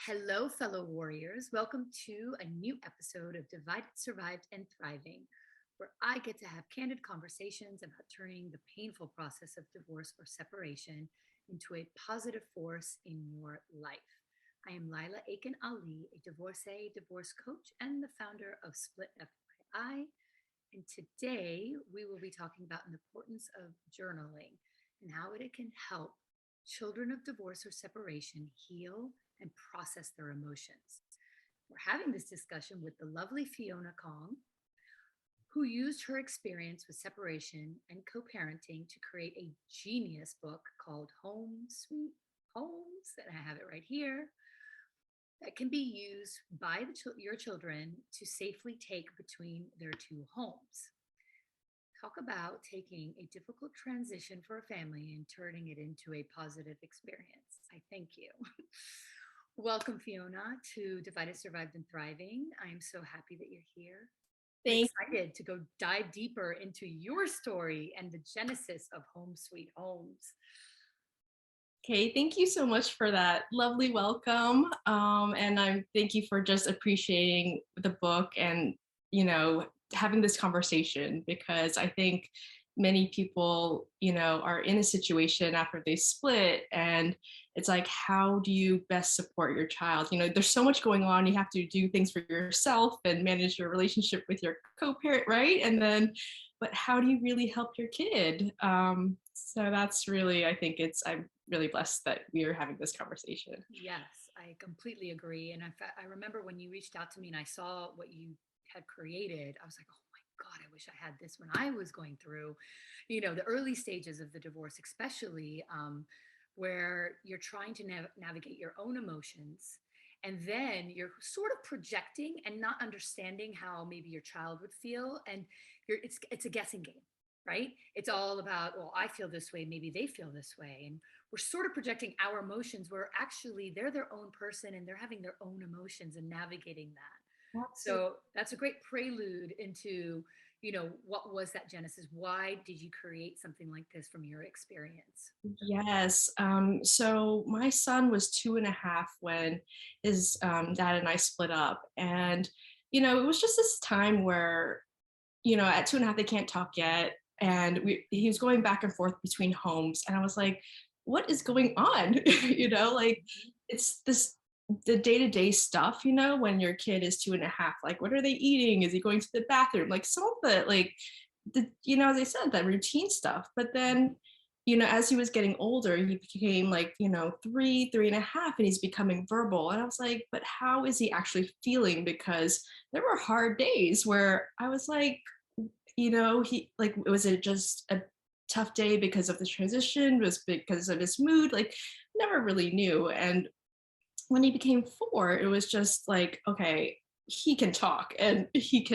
Hello, fellow warriors. Welcome to a new episode of Divided, Survived, and Thriving, where I get to have candid conversations about turning the painful process of divorce or separation into a positive force in your life. I am Laila Aitken Ali, a divorcee, divorce coach, and the founder of Split FYI. And today we will be talking about the importance of journaling and how it can help children of divorce or separation heal and process their emotions. We're having this discussion with the lovely Fiona Kong, who used her experience with separation and co parenting to create a genius book called Home Sweet Homes. And I have it right here that can be used by your children to safely take between their two homes. Talk about taking a difficult transition for a family and turning it into a positive experience. I thank you. Welcome, Fiona, to Divided, Survived, and Thriving. I am so happy that you're here. I'm Thank excited to go dive deeper into your story and the genesis of Home Sweet Homes. Okay, thank you so much for that lovely welcome. And I'm thank you for just appreciating the book and having this conversation because I think many people are in a situation after they split and it's like how do you best support your child? There's so much going on. You have to do things for yourself and manage your relationship with your co-parent, right? And then but how do you really help your kid? So that's really, I think I'm really blessed that we are having this conversation. Yes, I completely agree. And in fact, I remember when you reached out to me and I saw what you had created, I was like, oh my God, I wish I had this when I was going through, the early stages of the divorce, especially where you're trying to navigate your own emotions. And then you're sort of projecting and not understanding how maybe your child would feel. And it's a guessing game, right? It's all about, well, I feel this way, maybe they feel this way. And we're sort of projecting our emotions where actually they're their own person and they're having their own emotions and navigating that. Absolutely. So that's a great prelude into, what was that genesis? Why did you create something like this from your experience? Yes. So my son was 2.5 when his dad and I split up. And, it was just this time where, at 2.5, they can't talk yet. And he was going back and forth between homes. And I was like, what is going on? Like it's the day-to-day stuff, when your kid is 2.5, like what are they eating? Is he going to the bathroom? Like some of the as I said, that routine stuff. But then, as he was getting older, he became like, 3.5, and he's becoming verbal. And I was like, but how is he actually feeling? Because there were hard days where I was like, he like, was it just a tough day because of the transition? Was it because of his mood? Like, never really knew. And when he became 4, it was just like, okay, he can talk and he's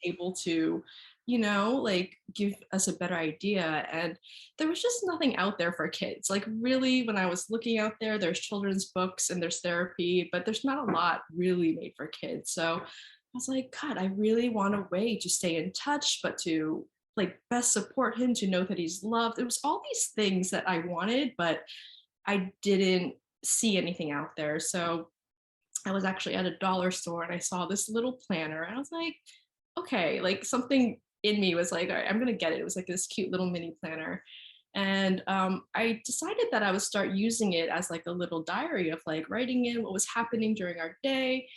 able to, like give us a better idea. And there was just nothing out there for kids. Like really, when I was looking out there, there's children's books and there's therapy, but there's not a lot really made for kids. So I was like, God, I really want a way to stay in touch, but to like best support him, to know that he's loved. It was all these things that I wanted, but I didn't see anything out there. So I was actually at a dollar store and I saw this little planner and I was like, okay, like something in me was like, all right, I'm gonna get it. It was like this cute little mini planner. And I decided that I would start using it as like a little diary of like writing in what was happening during our day.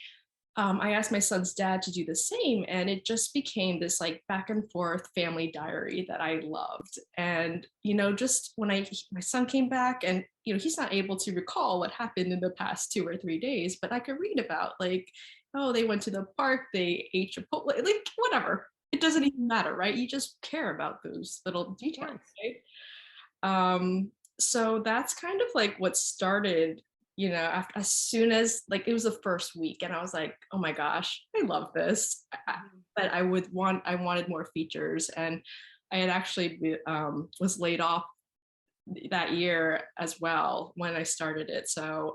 I asked my son's dad to do the same, and it just became this like back and forth family diary that I loved. And just when my son came back, and he's not able to recall what happened in the past 2 or 3 days, but I could read about like, oh, they went to the park, they ate Chipotle, like whatever. It doesn't even matter, right? You just care about those little Of details, course. right? So that's kind of like what started, after, as soon as like it was the first week, and I was like, oh my gosh, I love this. Mhm. But I wanted more features, and I had actually was laid off that year as well when I started it. So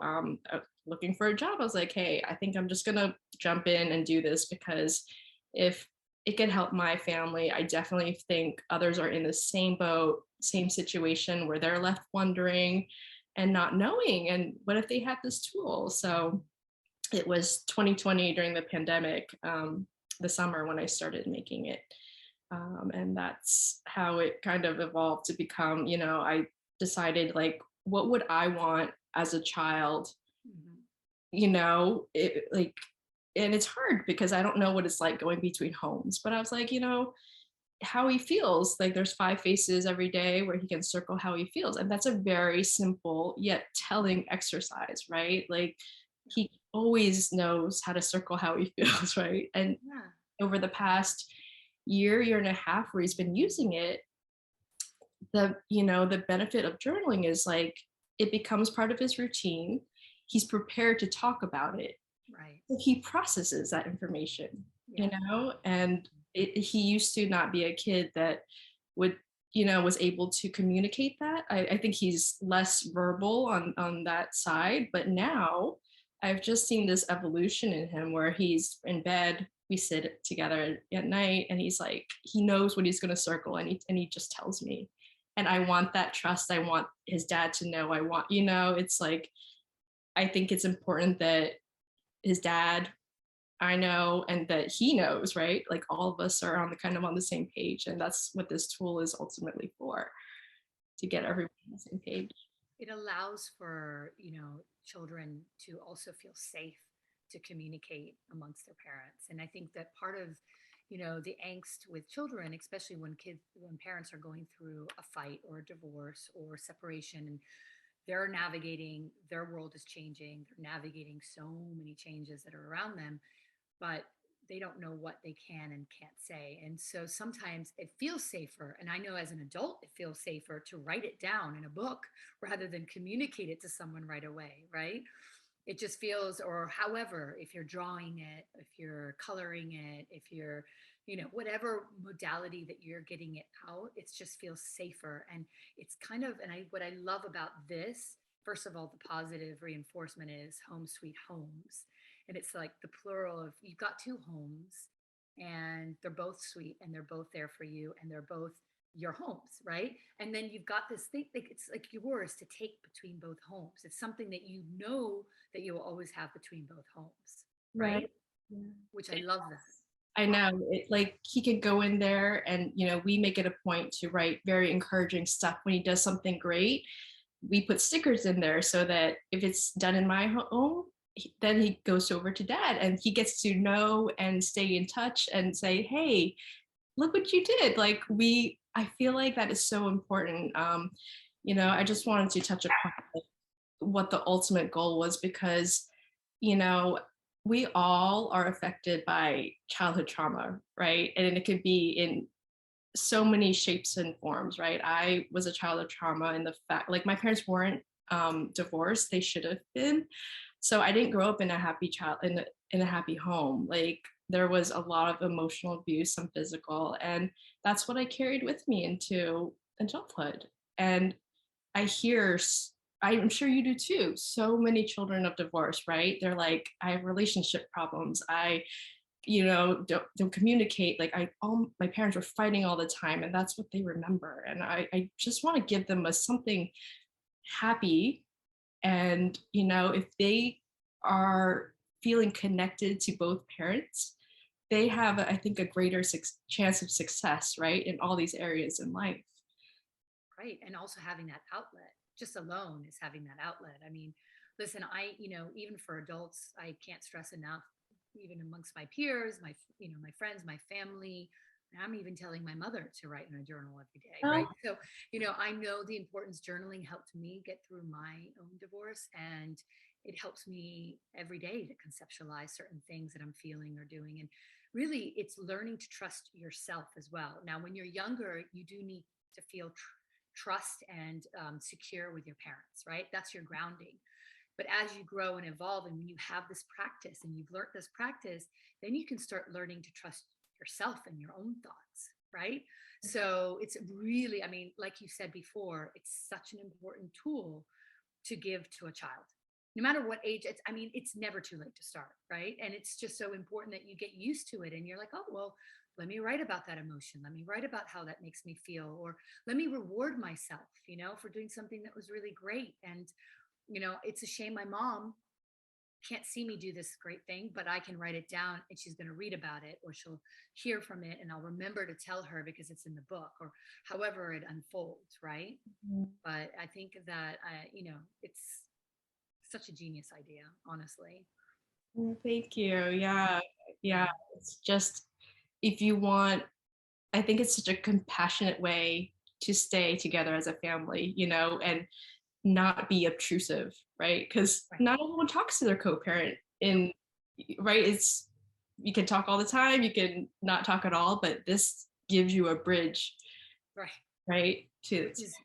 looking for a job, I was like, hey, I think I'm just gonna jump in and do this because if it can help my family, I definitely think others are in the same boat, same situation where they're left wondering and not knowing. And what if they had this tool? So it was 2020 during the pandemic, the summer when I started making it. And that's how it kind of evolved to become, I decided like, what would I want as a child? Mhm. Like, and it's hard because I don't know what it's like going between homes, but I was like, how he feels. Like there's 5 faces every day where he can circle how he feels. And that's a very simple yet telling exercise, right? Like Yeah. he always knows how to circle how he feels, right? And Yeah. over the past year and a half where he's been using it, the benefit of journaling is like it becomes part of his routine. He's prepared to talk about it. Right. So he processes that information, Yeah. and he used to not be a kid that would, was able to communicate that. I think he's less verbal on that side, but now I've just seen this evolution in him where he's in bed, we sit together at night, and he's like, he knows what he's going to circle, and he just tells me. And I want that trust. I want his dad to know. I want, it's like, I think it's important that his dad, I know, and that he knows, right? Like all of us are on the kind of on the same page. And that's what this tool is ultimately for, to get Yeah. everybody on the same page. It allows for, children to also feel safe to communicate amongst their parents. And I think that part of, the angst with children, especially when parents are going through a fight or a divorce or separation, and they're navigating, their world is changing, they're navigating so many changes that are around them, but they don't know what they can and can't say. And so sometimes it feels safer. And I know as an adult, it feels safer to write it down in a book rather than communicate it to someone right away, right? It just feels, or however, if you're drawing it, if you're coloring it, if you're, whatever modality that you're getting it out, it just feels safer. And it's kind of, and what I love about this, first of all, the positive reinforcement is home sweet homes. And it's like the plural of you've got two homes and they're both sweet and they're both there for you and they're both your homes, right? And then you've got this thing, like it's like yours to take between both homes. It's something that you know that you will always have between both homes, Right. right? Yeah. Which I love that. I know it, like he could go in there and, we make it a point to write very encouraging stuff when he does something great. We put stickers in there so that if it's done in my home, then he goes over to dad and he gets to know and stay in touch and say, hey, look what you did. Like I feel like that is so important. I just wanted to touch upon like, what the ultimate goal was because, you know, we all are affected by childhood trauma, right? And it could be in so many shapes and forms, right? I was a child of trauma in the fact, like my parents weren't divorced; they should have been. So I didn't grow up in a happy child in a happy home. Like there was a lot of emotional abuse, some physical, and that's what I carried with me into adulthood. And I hear, I'm sure you do too, so many children of divorce, right? They're like, I have relationship problems. I don't communicate. Like all my parents were fighting all the time, and that's what they remember. And I just want to give them a something happy. And if they are feeling connected to both parents, they have, I think, a greater chance of success, right, in all these areas in life. Right. And also having that outlet just alone is having that outlet. I mean, listen, even for adults, I can't stress enough, even amongst my peers, my friends, my family. I'm even telling my mother to write in a journal every day, right? Oh, So, I know the importance journaling helped me get through my own divorce, and it helps me every day to conceptualize certain things that I'm feeling or doing. And really, it's learning to trust yourself as well. Now, when you're younger, you do need to feel trust and secure with your parents, right? That's your grounding. But as you grow and evolve, and when you have this practice and you've learned this practice, then you can start learning to trust yourself and your own thoughts, right? So it's really, I mean, like you said before, it's such an important tool to give to a child. No matter what age, I mean, it's never too late to start, right? And it's just so important that you get used to it and you're like, oh, well, let me write about that emotion. Let me write about how that makes me feel. Or let me reward myself, for doing something that was really great. And, it's a shame my mom can't see me do this great thing, but I can write it down and she's going to read about it, or she'll hear from it and I'll remember to tell her because it's in the book, or however it unfolds, right? Mhm. But I think that, it's such a genius idea, honestly. Thank you. Yeah. Yeah. Yeah. It's just, if you want, I think it's such a compassionate way to stay together as a family, and not be obtrusive, right? Because Right. not everyone talks to their co-parent Nope. in, right? It's, you can talk all the time, you can not talk at all, but this gives you a bridge, Right. right? To Which is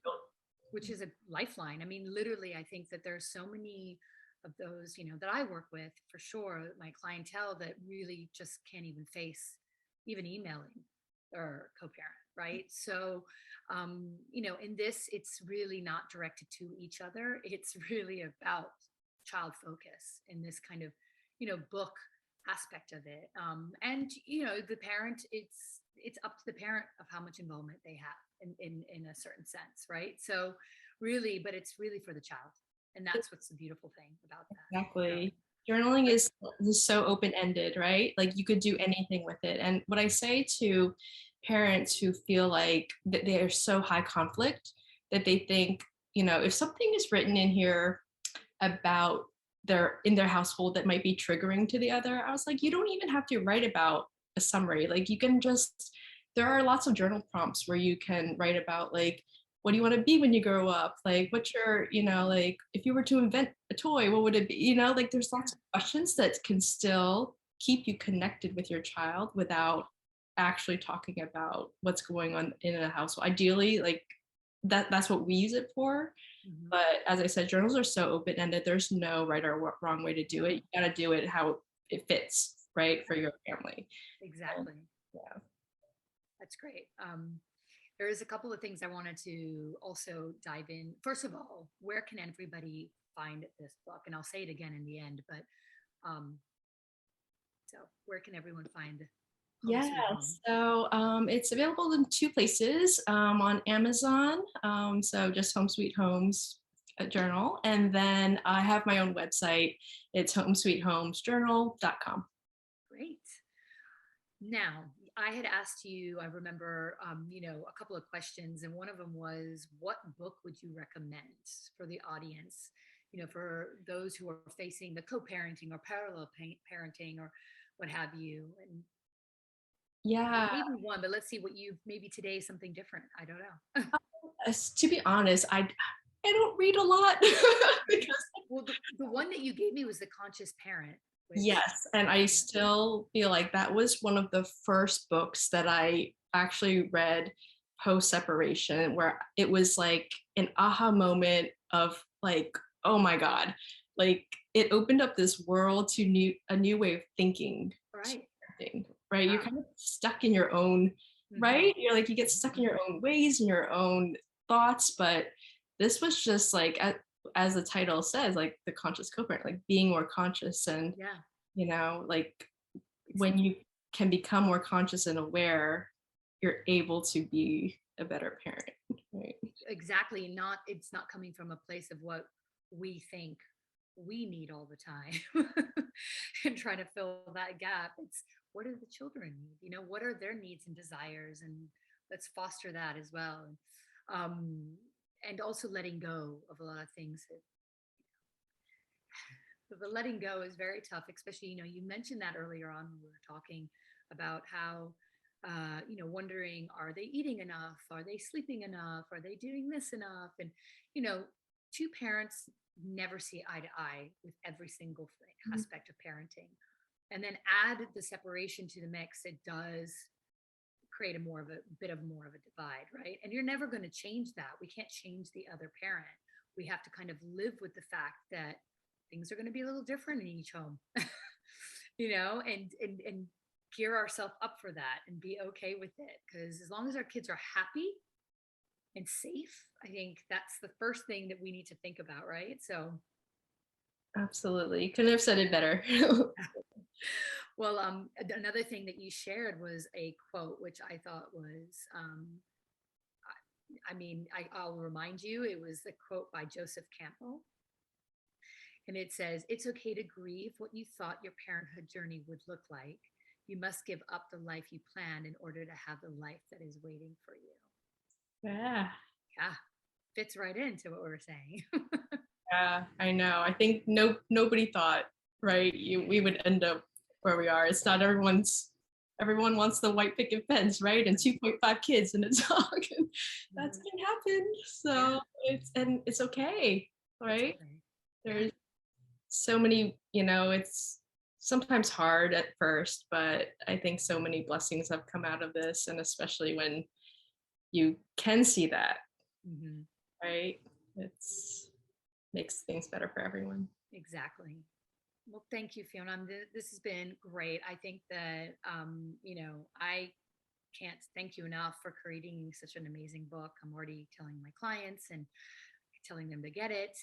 which is a lifeline. I mean, literally, I think that there's so many of those, that I work with for sure, my clientele that really just can't even face even emailing their co-parent, right? So, in this, it's really not directed to each other. It's really about child focus in this kind of, book aspect of it. And the parent, it's up to the parent of how much involvement they have in a certain sense, right? So really, but it's really for the child, and that's what's the beautiful thing about that. So, exactly. Journaling but is so open-ended, right? Like you could do anything with it. And what I say to parents who feel like that they are so high conflict that they think, if something is written in here about their household that might be triggering to the other, I was like, you don't even have to write about a summary. Like you can just, there are lots of journal prompts where you can write about like, what do you want to be when you grow up? Like what's your, like if you were to invent a toy, what would it be? Like there's yeah, lots of questions that can still keep you connected with your child without actually talking about what's going on in a household. Ideally, like that's what we use it for. hmm, But as I said, journals are so open ended. There's no right or wrong way to do it. You got to do it how it fits, right, for your family. And exactly. yeah. That's great. There is a couple of things I wanted to also dive in. First of all, where can everybody find this book? And I'll say it again in the end, but um, so where can everyone find Home Yeah, Sweet Home? so it's available in two places on Amazon. So just Home Sweet Homes Journal. And then I have my own website. It's homesweethomesjournal.com. Great. Now, I had asked you, I remember, a couple of questions, and one of them was, what book would you recommend for the audience? For those who are facing the co-parenting or parallel parenting or what have you. And you Yeah, gave me one, but let's see what you maybe today is something different. I don't know. to be honest, I don't read a lot Right. because Well, the one that you gave me was The Conscious Parent, which, yes, and I yeah, still feel like that was one of the first books that I actually read post separation, where it was like an aha moment of like, oh my God, like it opened up this world to a new way of thinking, to right. parenting, right? You're Wow. kind of stuck in your own, Hmm. right? You're like, you get stuck in your own ways and your own thoughts, but this was just like, as the title says, like the conscious co-parent, like being more conscious and Yeah, like when exactly. you can become more conscious and aware, you're able to be a better parent, right? Exactly. Not, it's not coming from a place of what we think we need all the time and trying to fill that gap. It's, what do the children need? What are their needs and desires? And let's foster that as well. Um, and also letting go of a lot of things that, the letting go is very tough, especially, you mentioned that earlier on when we were talking about how, wondering, are they eating enough? Are they sleeping enough? Are they doing this enough? And, you know, two parents never see eye to eye with every single aspect of parenting. And then add the separation to the mix, it does create a more of a bit of more of a divide, right? And you're never going to change that. We can't change the other parent. We have to kind of live with the fact that things are going to be a little different in each home, and gear ourselves up for that and be okay with it. Because as long as our kids are happy and safe, I think that's the first thing that we need to think about, right? So, Absolutely, couldn't have said it better. well, another thing that you shared was a quote, which I thought was, I mean, I'll remind you, it was a quote by Joseph Campbell. And it says, it's okay to grieve what you thought your parenthood journey would look like. You must give up the life you planned in order to have the life that is waiting for you. Yeah. Yeah, fits right into what we're saying. Yeah, I know. I think nobody thought, right, we would end up where we are. It's not everyone wants the white picket fence, right? And 2.5 kids and a dog. And that can happen. So it's okay, right? Okay. There's so many, it's sometimes hard at first, but I think so many blessings have come out of this, and especially when you can see that, Mm-hmm. right? It's makes things better for everyone. Exactly. Well, thank you, Fiona. This has been great. I think that, I can't thank you enough for creating such an amazing book. I'm already telling my clients and telling them to get it.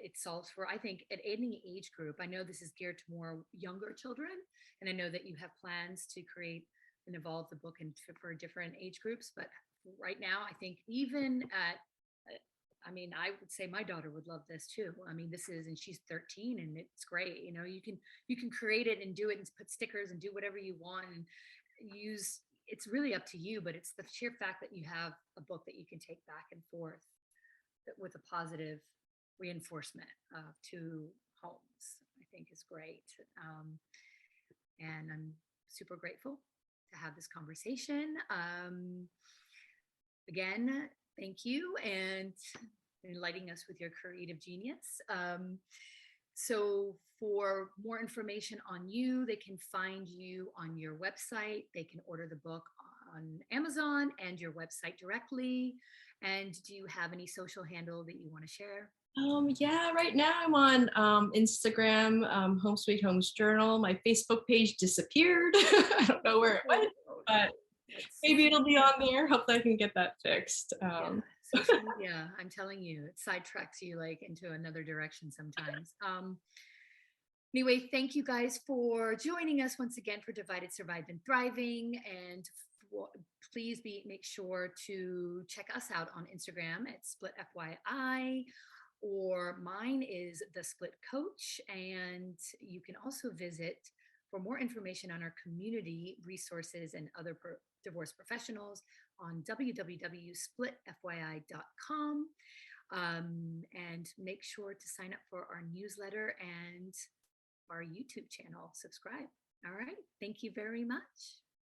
It solves for, I think, at any age group. I know this is geared to more younger children, and I know that you have plans to create and evolve the book for different age groups. But right now, I think even at I would say my daughter would love this too. And she's 13, and it's great. You can create it and do it and put stickers and do whatever you want and use. It's really up to you, but it's the sheer fact that you have a book that you can take back and forth with a positive reinforcement to homes, I think is great. And I'm super grateful to have this conversation. Again, thank you and enlightening us with your creative genius. So for more information on you, they can find you on your website. They can order the book on Amazon and your website directly. And do you have any social handle that you want to share? Yeah, right now I'm on Instagram, Home Sweet Homes Journal. My Facebook page disappeared. I don't know where it went, but maybe it'll be on there. Hopefully I can get that fixed. Social media, I'm telling you, it sidetracks you like into another direction sometimes. Anyway, thank you guys for joining us once again for Divided, Survived, and Thriving. And please make sure to check us out on Instagram at Split FYI, or mine is The Split Coach. And you can also visit for more information on our community resources and other divorce professionals on www.splitfyi.com. And make sure to sign up for our newsletter and our YouTube channel. Subscribe. All right. Thank you very much.